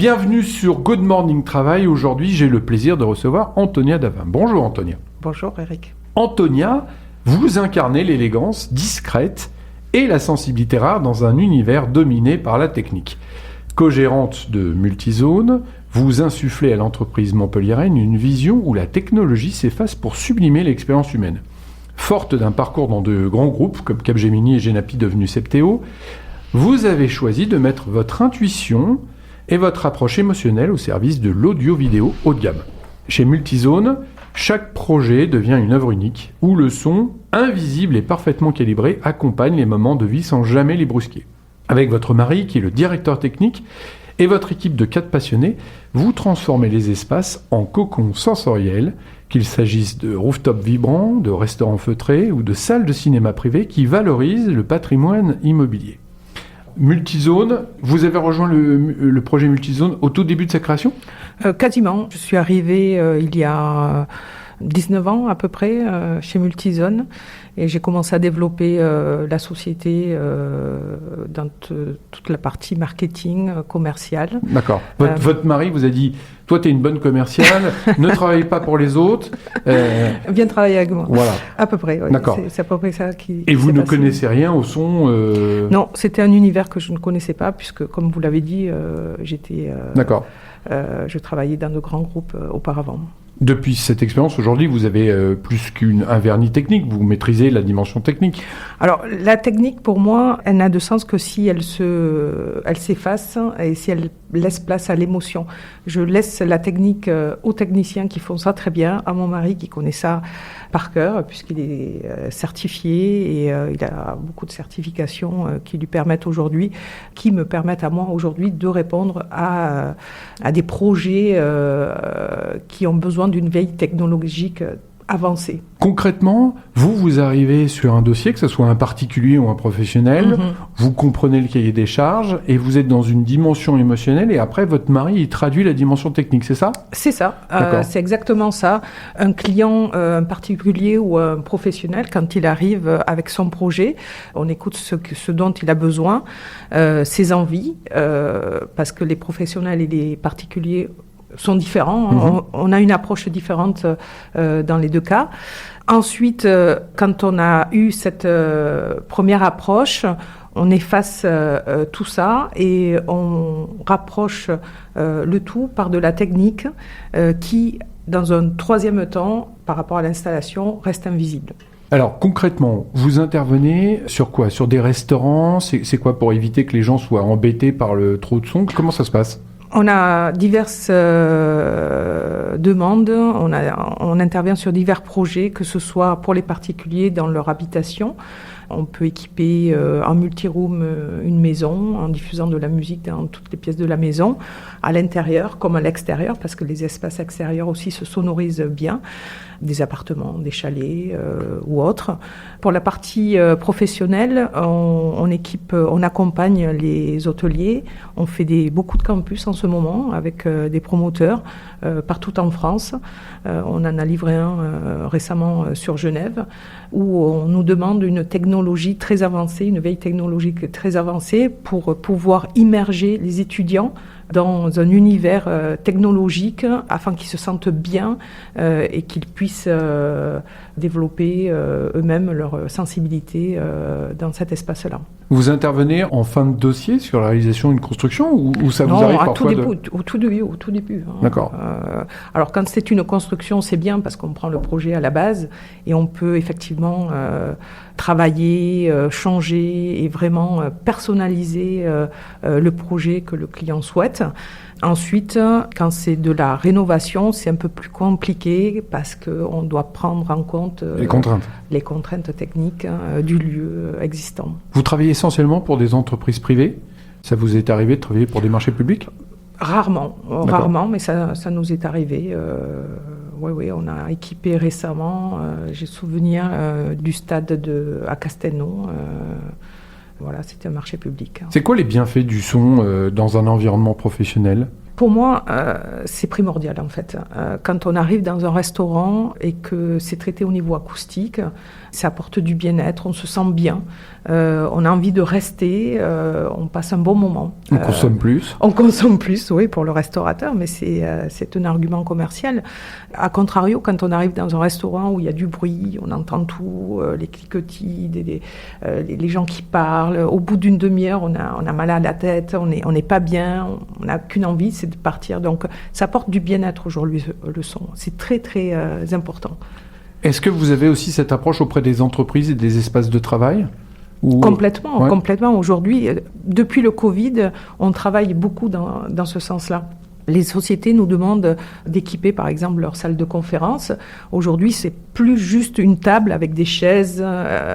Bienvenue sur Good Morning Travail. Aujourd'hui, j'ai le plaisir de recevoir Antonia Davin. Bonjour Antonia. Bonjour Eric. Antonia, vous incarnez l'élégance discrète et la sensibilité rare dans un univers dominé par la technique. Co-gérante de Multizone, vous insufflez à l'entreprise montpelliéraine une vision où la technologie s'efface pour sublimer l'expérience humaine. Forte d'un parcours dans de grands groupes comme Capgemini et Genapi devenus Septéo, vous avez choisi de mettre votre intuition et votre approche émotionnelle au service de l'audio-vidéo haut de gamme. Chez Multizone, chaque projet devient une œuvre unique où le son, invisible et parfaitement calibré, accompagne les moments de vie sans jamais les brusquer. Avec votre mari, qui est le directeur technique, et votre équipe de 4 passionnés, vous transformez les espaces en cocons sensoriels, qu'il s'agisse de rooftops vibrants, de restaurants feutrés ou de salles de cinéma privées qui valorisent le patrimoine immobilier. Multizone, vous avez rejoint le projet Multizone au tout début de sa création ? Quasiment. Je suis arrivée il y a 19 ans à peu près chez Multizone et j'ai commencé à développer la société dans toute la partie marketing commercial. D'accord. Votre mari vous a dit « Toi, tu es une bonne commerciale, ne travaille pas pour les autres. » Viens travailler avec moi. Voilà. À peu près, oui. D'accord. C'est à peu près ça qui Et vous s'est ne passé. connaissez rien au son Non, c'était un univers que je ne connaissais pas puisque, comme vous l'avez dit, D'accord. Je travaillais dans de grands groupes auparavant. Depuis cette expérience, aujourd'hui, vous avez plus qu'un vernis technique, vous maîtrisez la dimension technique. Alors, la technique, pour moi, elle n'a de sens que si elle s'efface et si elle laisse place à l'émotion. Je laisse la technique aux techniciens qui font ça très bien, à mon mari qui connaît ça par cœur, puisqu'il est certifié et il a beaucoup de certifications qui lui permettent aujourd'hui, qui me permettent à moi aujourd'hui de répondre à des projets qui ont besoin d'une veille technologique avancée. Concrètement, vous arrivez sur un dossier, que ce soit un particulier ou un professionnel, vous comprenez le cahier des charges et vous êtes dans une dimension émotionnelle et après votre mari il traduit la dimension technique, c'est ça ? C'est ça, c'est exactement ça. Un client, un particulier ou un professionnel, quand il arrive avec son projet, on écoute ce dont il a besoin, ses envies, parce que les professionnels et les particuliers sont différents. On a une approche différente dans les deux cas. Ensuite, quand on a eu cette première approche, on efface tout ça et on rapproche le tout par de la technique qui, dans un troisième temps, par rapport à l'installation, reste invisible. Alors concrètement, vous intervenez sur quoi ? Sur des restaurants ? C'est quoi pour éviter que les gens soient embêtés par le trop de son ? Comment ça se passe ? On a diverses demandes, on intervient sur divers projets, que ce soit pour les particuliers dans leur habitation. On peut équiper en multiroom une maison en diffusant de la musique dans toutes les pièces de la maison, à l'intérieur comme à l'extérieur, parce que les espaces extérieurs aussi se sonorisent bien, des appartements, des chalets ou autres. Pour la partie professionnelle, on accompagne les hôteliers, on fait beaucoup de campus en ce moment avec des promoteurs partout en France. On en a livré un récemment sur Genève, où on nous demande une technologie très avancée, une veille technologique très avancée pour pouvoir immerger les étudiants dans un univers technologique afin qu'ils se sentent bien et qu'ils puissent développer eux-mêmes leur sensibilité dans cet espace-là. Vous intervenez en fin de dossier sur la réalisation d'une construction ou ça vous arrive parfois au tout début. Hein. D'accord. Alors quand c'est une construction, c'est bien parce qu'on prend le projet à la base et on peut effectivement travailler, changer et vraiment personnaliser le projet que le client souhaite. Ensuite, quand c'est de la rénovation, c'est un peu plus compliqué parce qu'on doit prendre en compte les contraintes techniques du lieu existant. Vous travaillez essentiellement pour des entreprises privées ? Ça vous est arrivé de travailler pour des marchés publics ? Rarement, mais ça nous est arrivé. Oui, on a équipé récemment, j'ai souvenir du stade à Castelnau. Voilà, c'était un marché public. C'est quoi les bienfaits du son dans un environnement professionnel ? Pour moi, c'est primordial en fait. Quand on arrive dans un restaurant et que c'est traité au niveau acoustique, ça apporte du bien-être, on se sent bien, on a envie de rester, on passe un bon moment. On consomme plus. On consomme plus, oui, pour le restaurateur, mais c'est un argument commercial. A contrario, quand on arrive dans un restaurant où il y a du bruit, on entend tout, les cliquetis, les gens qui parlent, au bout d'une demi-heure, on a mal à la tête, on n'est pas bien, on n'a qu'une envie, c'est de partir. Donc ça apporte du bien-être aujourd'hui, le son. C'est très très important. Est-ce que vous avez aussi cette approche auprès des entreprises et des espaces de travail ? Complètement, ouais. Complètement. Aujourd'hui, depuis le Covid, on travaille beaucoup dans ce sens-là. Les sociétés nous demandent d'équiper, par exemple, leur salle de conférence. Aujourd'hui, c'est plus juste une table avec des chaises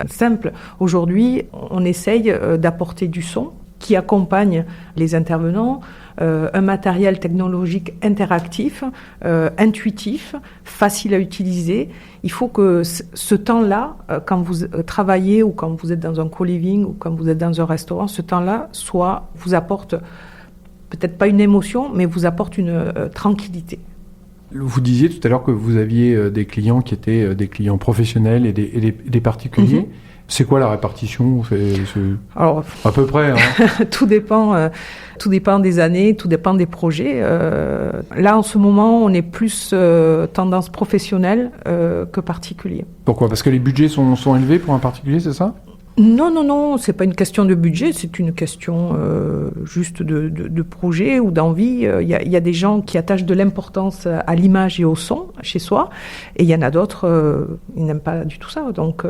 simples. Aujourd'hui, on essaye d'apporter du son qui accompagne les intervenants, un matériel technologique interactif, intuitif, facile à utiliser. Il faut que ce temps-là, quand vous travaillez ou quand vous êtes dans un co-living ou quand vous êtes dans un restaurant, ce temps-là vous apporte peut-être pas une émotion, mais vous apporte une tranquillité. Vous disiez tout à l'heure que vous aviez des clients qui étaient des clients professionnels et des particuliers. Mm-hmm. C'est quoi la répartition ? Alors, à peu près. Hein. Tout dépend des années, tout dépend des projets. Là, en ce moment, on est plus tendance professionnelle que particulier. Pourquoi ? Parce que les budgets sont élevés pour un particulier, c'est ça ? Non, c'est pas une question de budget, c'est une question juste de projet ou d'envie. Il y a des gens qui attachent de l'importance à l'image et au son chez soi, et il y en a d'autres, ils n'aiment pas du tout ça. Donc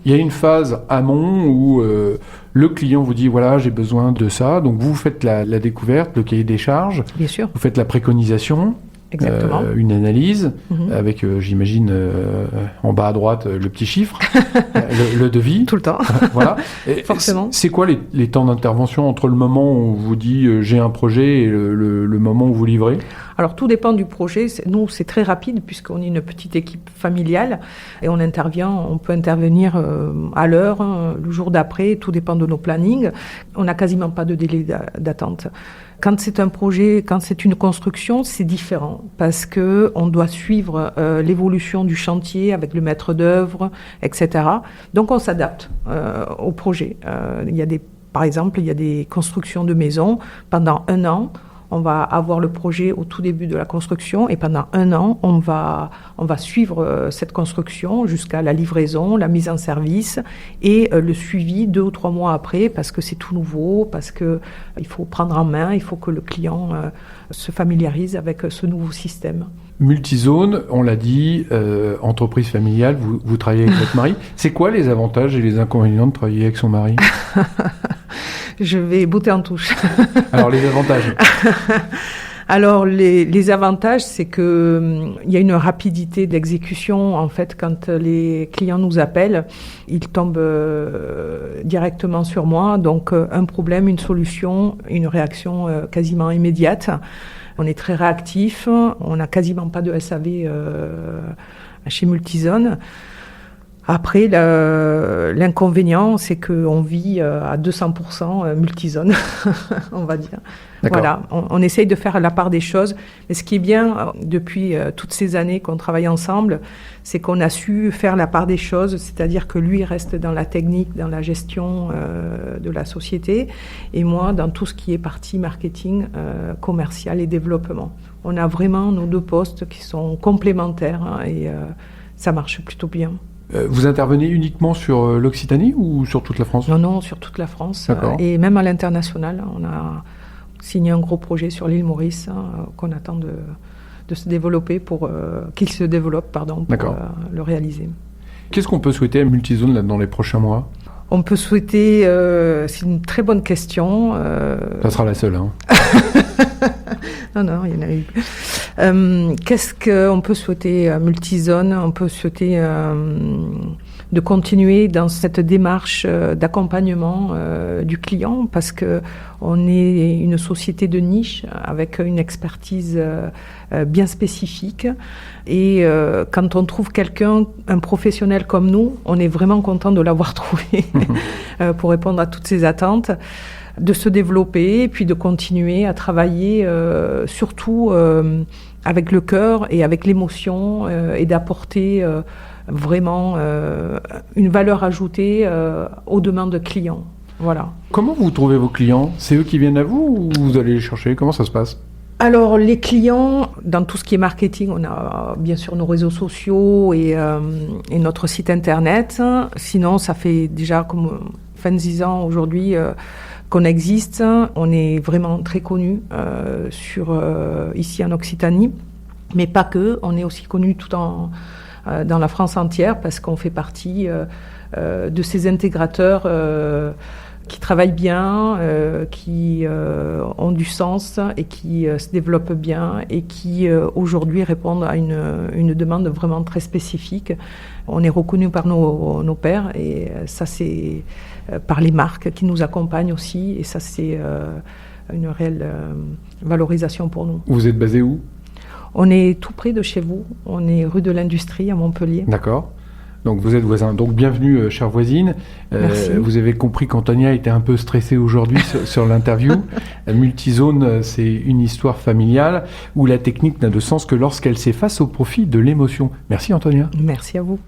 il y a une phase amont où le client vous dit voilà, j'ai besoin de ça. Donc vous faites la découverte, le cahier des charges. Bien sûr. Vous faites la préconisation. Exactement. Une analyse avec, j'imagine, en bas à droite, le petit chiffre, le devis. Tout le temps. Voilà. Forcément. C'est quoi les temps d'intervention entre le moment où on vous dit j'ai un projet et le moment où vous livrez ? Alors, tout dépend du projet. Nous, c'est très rapide puisqu'on est une petite équipe familiale et on peut intervenir à l'heure, le jour d'après, tout dépend de nos plannings. On n'a quasiment pas de délai d'attente. Quand c'est un projet, quand c'est une construction, c'est différent parce que on doit suivre l'évolution du chantier avec le maître d'œuvre, etc. Donc on s'adapte au projet. Par exemple, il y a des constructions de maisons pendant 1 an. On va avoir le projet au tout début de la construction et pendant 1 an, on va suivre cette construction jusqu'à la livraison, la mise en service et le suivi 2 ou 3 mois après parce que c'est tout nouveau, parce que il faut prendre en main, il faut que le client se familiarise avec ce nouveau système. Multizone, on l'a dit, entreprise familiale, vous travaillez avec votre mari. C'est quoi les avantages et les inconvénients de travailler avec son mari ? Je vais botter en touche. Alors, les avantages ? Alors, les avantages, c'est qu'il y a une rapidité d'exécution. En fait, quand les clients nous appellent, ils tombent directement sur moi. Donc, un problème, une solution, une réaction quasiment immédiate. On est très réactif. On n'a quasiment pas de SAV chez Multizone. Après, l'inconvénient, c'est qu'on vit à 200% Multizone, on va dire. D'accord. Voilà, on essaye de faire la part des choses. Mais ce qui est bien, depuis toutes ces années qu'on travaille ensemble, c'est qu'on a su faire la part des choses, c'est-à-dire que lui reste dans la technique, dans la gestion de la société, et moi dans tout ce qui est partie marketing, commercial et développement. On a vraiment nos 2 postes qui sont complémentaires et ça marche plutôt bien. Vous intervenez uniquement sur l'Occitanie ou sur toute la France ? Non, sur toute la France. D'accord. Et même à l'international. On a signé un gros projet sur l'île Maurice qu'on attend de se développer pour le réaliser. Qu'est-ce qu'on peut souhaiter à Multizone là, dans les prochains mois ? On peut souhaiter... c'est une très bonne question. Ça sera la seule, hein. Non, il y en a eu. Qu'est-ce qu'on peut souhaiter à Multizone ? On peut souhaiter de continuer dans cette démarche d'accompagnement du client parce que on est une société de niche avec une expertise bien spécifique et quand on trouve quelqu'un, un professionnel comme nous, on est vraiment content de l'avoir trouvé pour répondre à toutes ces attentes. de se développer et puis de continuer à travailler surtout avec le cœur et avec l'émotion et d'apporter vraiment une valeur ajoutée aux demandes clients. Voilà. Comment vous trouvez vos clients? C'est eux qui viennent à vous ou vous allez les chercher? Comment ça se passe? Alors les clients, dans tout ce qui est marketing, on a bien sûr nos réseaux sociaux et notre site internet. Sinon, ça fait déjà comme 26 ans aujourd'hui qu'on existe. On est vraiment très connu ici en Occitanie, mais pas que. On est aussi connu dans la France entière parce qu'on fait partie de ces intégrateurs qui travaillent bien, qui ont du sens et qui se développent bien et qui aujourd'hui répondent à une demande vraiment très spécifique. On est reconnu par nos pairs et ça c'est par les marques qui nous accompagnent aussi et ça c'est une réelle valorisation pour nous. Vous êtes basé où? On est tout près de chez vous, on est rue de l'Industrie à Montpellier. D'accord. Donc vous êtes voisins. Donc bienvenue, chère voisine. Merci. Vous avez compris qu'Antonia était un peu stressée aujourd'hui sur l'interview. Multizone, c'est une histoire familiale où la technique n'a de sens que lorsqu'elle s'efface au profit de l'émotion. Merci Antonia. Merci à vous.